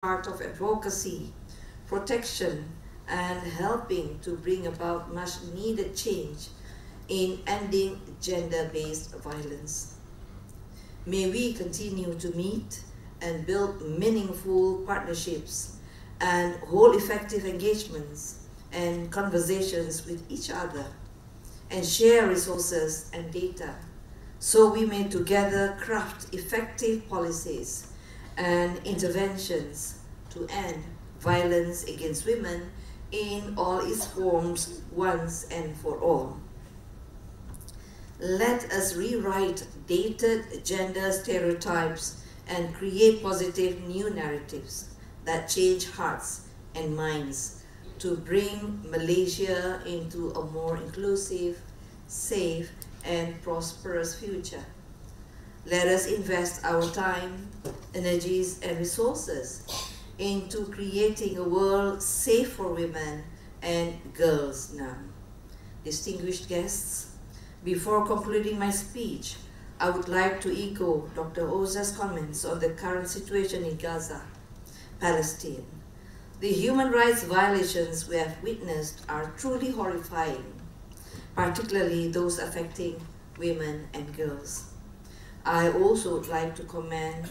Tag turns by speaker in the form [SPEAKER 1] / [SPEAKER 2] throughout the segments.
[SPEAKER 1] part of advocacy, protection, and helping to bring about much needed change in ending gender-based violence. May we continue to meet and build meaningful partnerships and hold effective engagements and conversations with each other and share resources and data so we may together craft effective policies and interventions to end violence against women in all its forms once and for all. Let us rewrite dated gender stereotypes and create positive new narratives that change hearts and minds to bring Malaysia into a more inclusive, safe, and prosperous future. Let us invest our time, energies, and resources into creating a world safe for women and girls now. Distinguished guests, before concluding my speech, I would like to echo Dr. Oza's comments on the current situation in Gaza, Palestine. The human rights violations we have witnessed are truly horrifying, particularly those affecting women and girls. I also would like to commend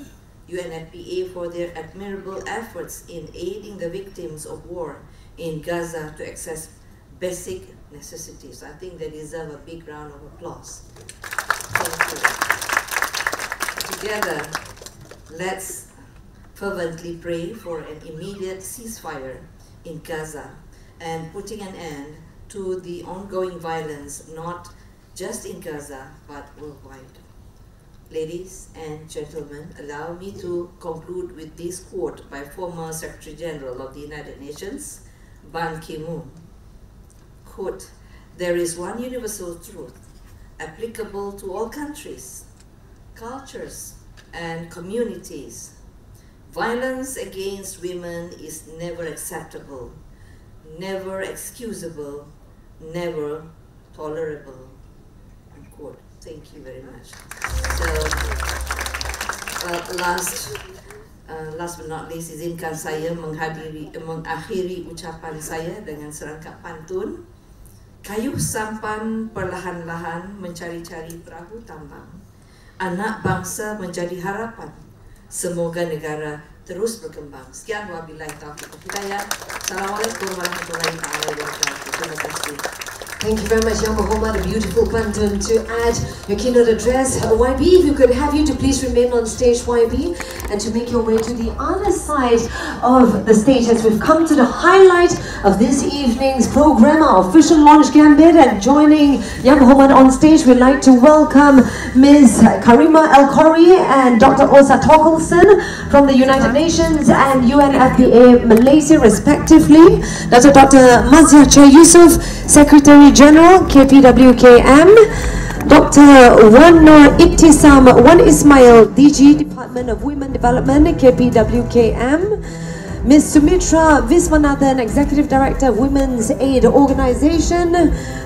[SPEAKER 1] UNFPA for their admirable efforts in aiding the victims of war in Gaza to access basic necessities. I think they deserve a big round of applause. Thank you. Together, let's fervently pray for an immediate ceasefire in Gaza and putting an end to the ongoing violence, not just in Gaza, but worldwide. Ladies and gentlemen, allow me to conclude with this quote by former Secretary General of the United Nations, Ban Ki-moon. Quote, "There is one universal truth applicable to all countries, cultures, and communities. Violence against women is never acceptable, never excusable, never tolerable." Unquote. Thank you very much. So, last but not least, izinkan saya mengakhiri ucapan saya dengan serangkap pantun. Kayuh sampan perlahan-lahan mencari-cari perahu tambang. Anak bangsa menjadi harapan. Semoga negara terus berkembang. Sekian, wabillahi taufiq wal hidayah. Assalamualaikum warahmatullahi wabarakatuh. Terima kasih.
[SPEAKER 2] Thank you very much, Yang Berhormat. A beautiful pantun to add your keynote address. YB, if you could have you to please remain on stage, YB, and to make your way to the other side of the stage as we've come to the highlight of this evening's program, our official launch gambit. And joining Yang Berhormat on stage, we'd like to welcome Ms. Karima El-Khoury and Dr. Oza Torkelson from the United Nations and UNFPA Malaysia, respectively. Dr. Mazhar Chai Yusof, Secretary General, KPWKM, Dr. Wan Nur Ibtisam Wan Ismail, DG, Department of Women Development, KPWKM, Ms. Sumitra Viswanathan, Executive Director of Women's Aid Organization,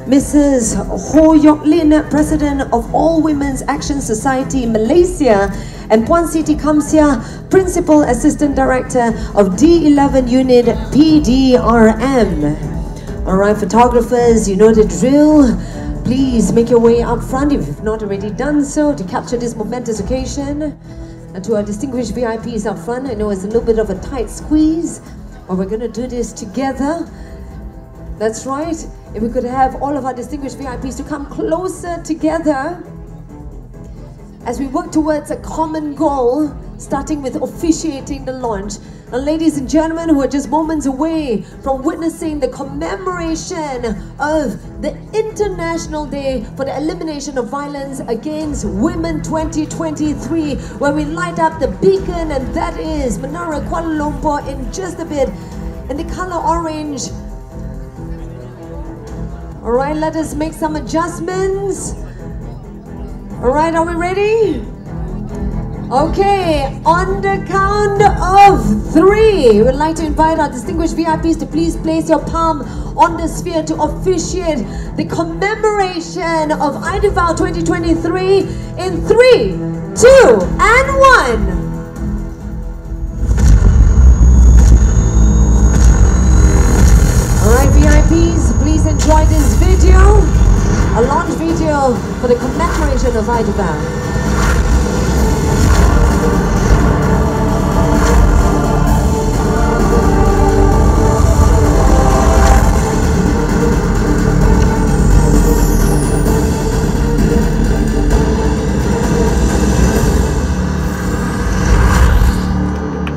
[SPEAKER 2] Mrs. Ho Yok Lin, President of All Women's Action Society Malaysia, and Puan Siti Kamsia, Principal Assistant Director of D11 Unit PDRM. Alright, photographers, you know the drill. Please make your way up front if you've not already done so to capture this momentous occasion. And to our distinguished VIPs up front, I know it's a little bit of a tight squeeze, but we're going to do this together. That's right. If we could have all of our distinguished VIPs to come closer together as we work towards a common goal, starting with officiating the launch. Now, ladies and gentlemen, who are just moments away from witnessing the commemoration of the International Day for the Elimination of Violence Against Women 2023, where we light up the beacon, and that is Menara Kuala Lumpur in just a bit, in the color orange. Alright, let us make some adjustments. Alright, are we ready? Okay, on the count of 3, we'd like to invite our distinguished VIPs to please place your palm on the sphere to officiate the commemoration of IDVAL 2023 in 3, 2, and 1. for the commemoration of Aidubang.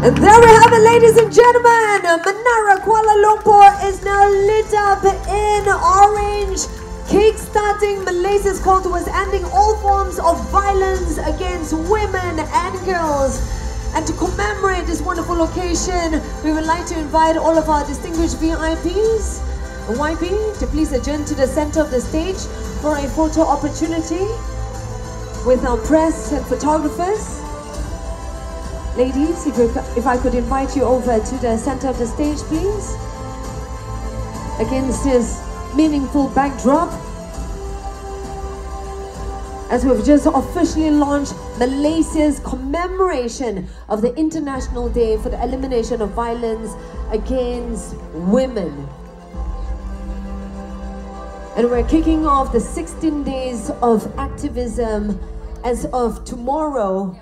[SPEAKER 2] And there we have it, ladies and gentlemen. Menara Kuala Lumpur is now lit up in orange, kick-starting Malaysia's call towards ending all forms of violence against women and girls. And to commemorate this wonderful occasion, we would like to invite all of our distinguished VIPs, YP, to please adjourn to the center of the stage for a photo opportunity with our press and photographers. Ladies, if I could invite you over to the center of the stage, please. Against this meaningful backdrop, as we've just officially launched Malaysia's commemoration of the International Day for the Elimination of Violence Against Women. And we're kicking off the 16 days of activism as of tomorrow.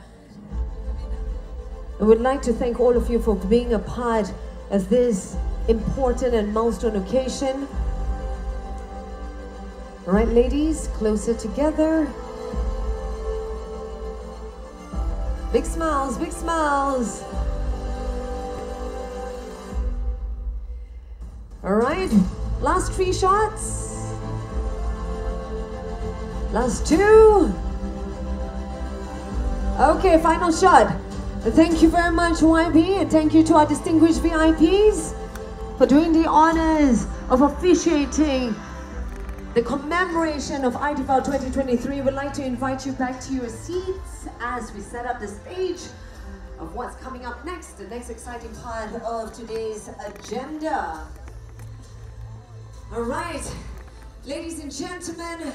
[SPEAKER 2] I would like to thank all of you for being a part of this important and milestone occasion. All right, ladies, closer together. Big smiles, big smiles. All right, last 3 shots. Last 2. Okay, final shot. Thank you very much, YB, and thank you to our distinguished VIPs for doing the honors of officiating the commemoration of IDFAO 2023. We'd like to invite you back to your seats as we set up the stage of what's coming up next, the next exciting part of today's agenda. All right, ladies and gentlemen,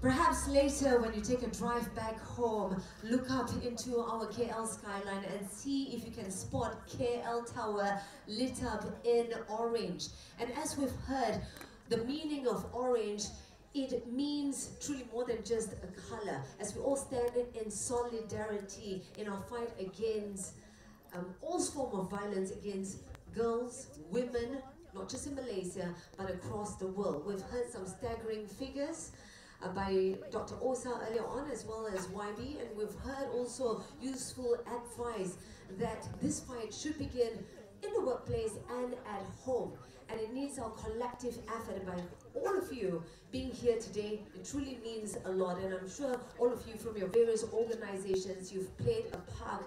[SPEAKER 2] perhaps later when you take a drive back home, look up into our KL skyline and see if you can spot KL Tower lit up in orange. And as we've heard, the meaning of orange, it means truly more than just a color. As we all stand in solidarity in our fight against all forms of violence against girls, women, not just in Malaysia, but across the world. We've heard some staggering figures by Dr. Osa earlier on, as well as YB, and we've heard also useful advice that this fight should begin in the workplace and at home, and it needs our collective effort. By all of you being here today, it truly means a lot, and I'm sure all of you from your various organizations, you've played a part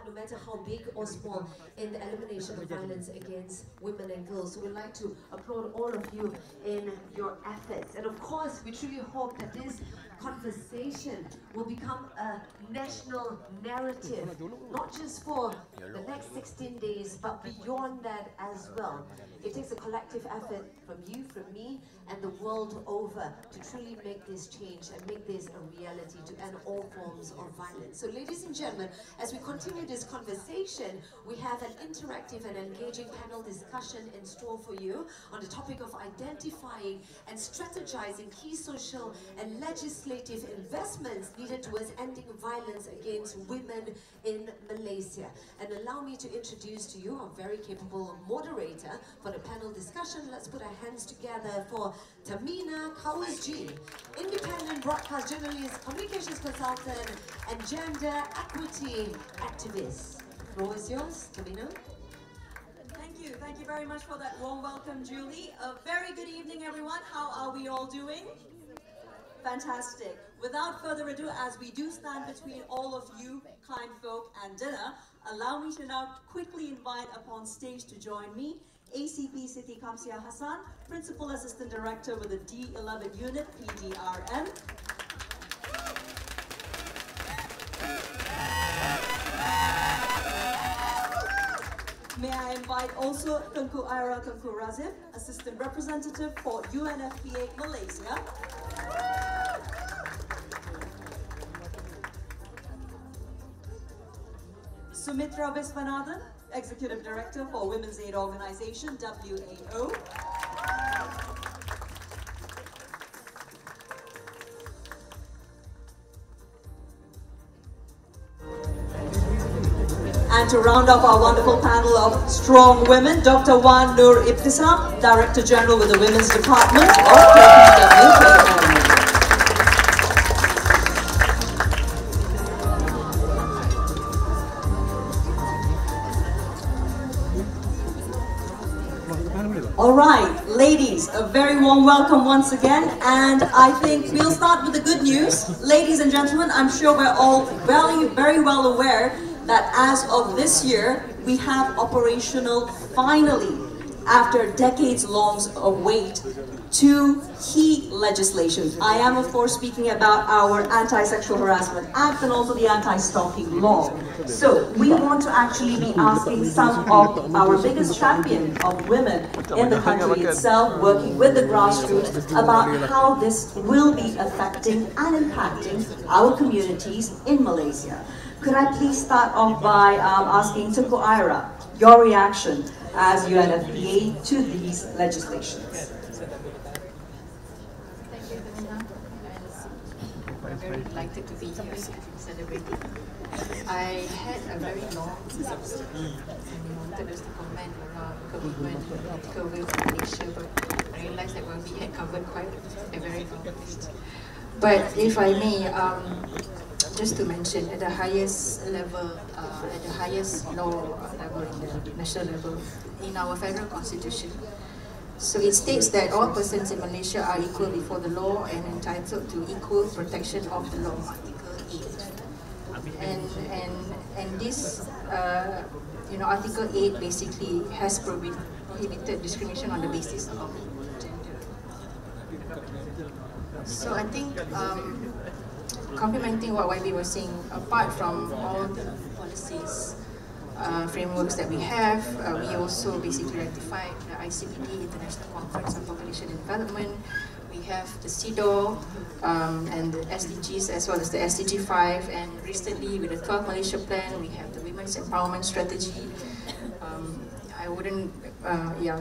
[SPEAKER 2] no matter how big or small in the elimination of violence against women and girls. So we'd like to applaud all of you in your efforts. And of course, we truly hope that this conversation will become a national narrative, not just for the next 16 days, but beyond that as well. It takes a collective effort from you, from me, and the world over to truly make this change and make this a reality, to end all forms of violence. So ladies and gentlemen, as we continue this conversation, we have an interactive and engaging panel discussion in store for you on the topic of identifying and strategizing key social and legislative investments needed towards ending violence against women in Malaysia. And allow me to introduce to you our very capable moderator for the panel discussion. Let's put our hands together for Tamina Kawasji, independent broadcast journalist, communications consultant, and gender equity activist. The floor is yours, Tamina.
[SPEAKER 3] Thank you very much for that warm welcome, Julie. A very good evening, everyone. How are we all doing? Fantastic. Without further ado, as we do stand between all of you kind folk and dinner, allow me to now quickly invite upon stage to join me ACP Siti Kamsia Hassan, Principal Assistant Director with the D11 Unit, PDRM. May I invite also Tengku Ira Tengku Razif, Assistant Representative for UNFPA Malaysia. Sumitra Viswanathan, Executive Director for Women's Aid Organization, WAO. to round up our wonderful panel of strong women, Dr. Wan Nur Ibtisam, Director General with the Women's Department of KPW. All right, ladies, a very warm welcome once again, and I think we'll start with the good news. Ladies and gentlemen, I'm sure we're all very well aware that as of this year, we have operational, finally, after decades-long of wait, 2 key legislations. I am, of course, speaking about our Anti-Sexual Harassment Act and also the Anti-Stalking Law. So we want to actually be asking some of our biggest champions of women in the country itself, working with the grassroots, about how this will be affecting and impacting our communities in Malaysia. Could I please start off by asking Tunku Ira, your reaction as UNFPA to these legislations?
[SPEAKER 4] I'm very delighted to be here celebrating. I had a very long list and wanted us to comment around commitment and political will for Malaysia, but I realized that we had covered quite a very long list. But if I may, just to mention, at the highest level, at the highest law level, in the national level, in our federal constitution, so it states that all persons in Malaysia are equal before the law and entitled to equal protection of the law, Article 8. And this, Article 8 basically has prohibited discrimination on the basis of gender. So I think, complementing what YB was saying, apart from all the policies, frameworks that we have, we also basically ratified the ICPD, International Conference on Population and Development. We have the CEDAW and the SDGs as well as the SDG 5, and recently with the 12 Malaysia Plan, we have the Women's Empowerment Strategy. I wouldn't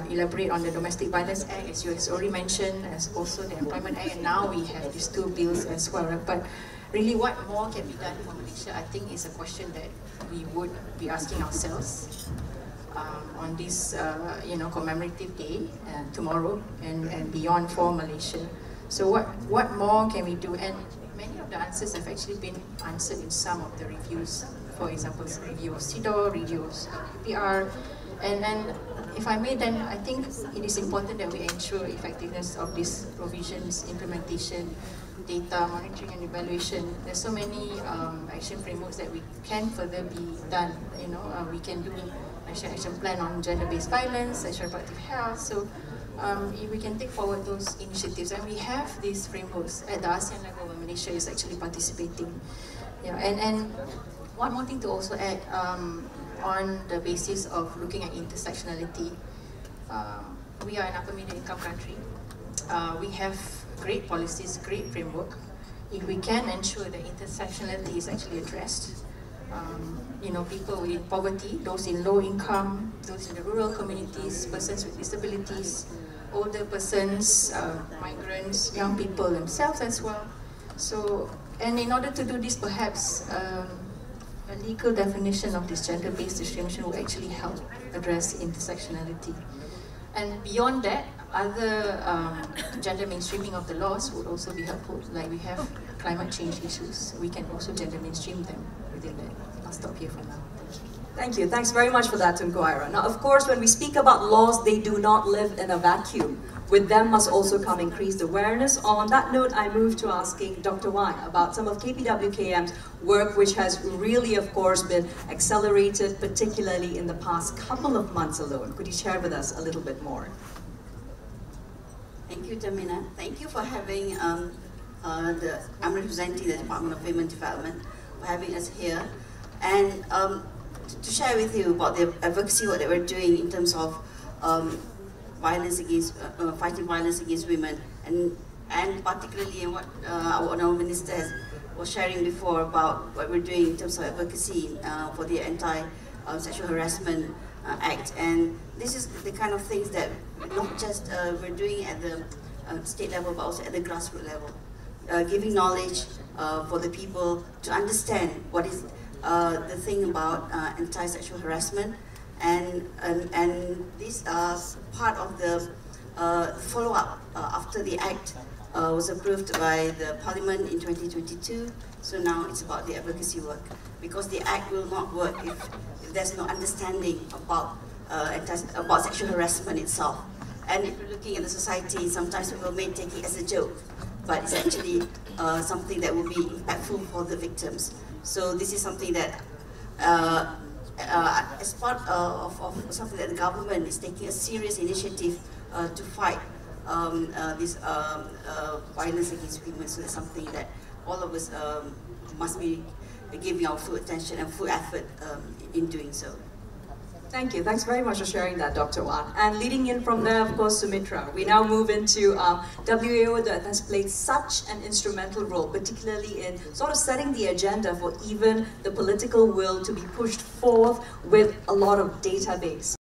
[SPEAKER 4] elaborate on the Domestic Violence Act, as you already mentioned, as also the Employment Act, and now we have these 2 bills as well. Right? But really, what more can be done for Malaysia, I think, is a question that we would be asking ourselves on this, commemorative day tomorrow and beyond for Malaysia. So what more can we do? And many of the answers have actually been answered in some of the reviews. For example, review of CEDAW, review of UPR, and if I may, then I think it is important that we ensure effectiveness of these provisions, implementation, data monitoring and evaluation. There's so many action frameworks that we can further be done. We can do National Action Plan on gender-based violence, sexual reproductive health. So if we can take forward those initiatives, and we have these frameworks at the ASEAN level where Malaysia is actually participating. And one more thing to also add, on the basis of looking at intersectionality, we are an upper middle income country. We have great policies, great framework. If we can ensure that intersectionality is actually addressed, people in poverty, those in low income, those in the rural communities, persons with disabilities, older persons, migrants, young people themselves as well. So, and in order to do this, perhaps a legal definition of this gender-based discrimination will actually help address intersectionality. And beyond that, other gender mainstreaming of the laws would also be helpful. Like we have climate change issues, we can also gender mainstream them within that. I'll stop here for now.
[SPEAKER 3] Thank you. Thanks very much for that, Tunku Ira. Now, of course, when we speak about laws, they do not live in a vacuum. With them must also come increased awareness. On that note, I move to asking Dr. Wan about some of KPWKM's work, which has really, of course, been accelerated, particularly in the past couple of months alone. Could you share with us a little bit more?
[SPEAKER 5] Thank you, Tamina. Thank you for having, I'm representing the Department of Women Development, for having us here. And to share with you about the advocacy work that we're doing in terms of violence against, fighting violence against women, and particularly in what our Honourable Minister was sharing before about what we're doing in terms of advocacy for the Anti-Sexual Harassment Act. And this is the kind of things that not just we're doing at the state level, but also at the grassroots level, giving knowledge for the people to understand what is the thing about anti-sexual harassment, and these are part of the follow-up after the Act was approved by the Parliament in 2022. So now it's about the advocacy work, because the Act will not work if there's no understanding about sexual harassment itself. And if you're looking at the society, sometimes people may take it as a joke, but it's actually something that will be impactful for the victims. So this is something that, as part of something that the government is taking a serious initiative to fight this violence against women. So that's something that all of us must be giving our full attention and full effort in doing so.
[SPEAKER 3] Thank you. Thanks very much for sharing that, Dr. Wan. And leading in from there, of course, Sumitra. We now move into WAO that has played such an instrumental role, particularly in sort of setting the agenda for even the political will to be pushed forth with a lot of database.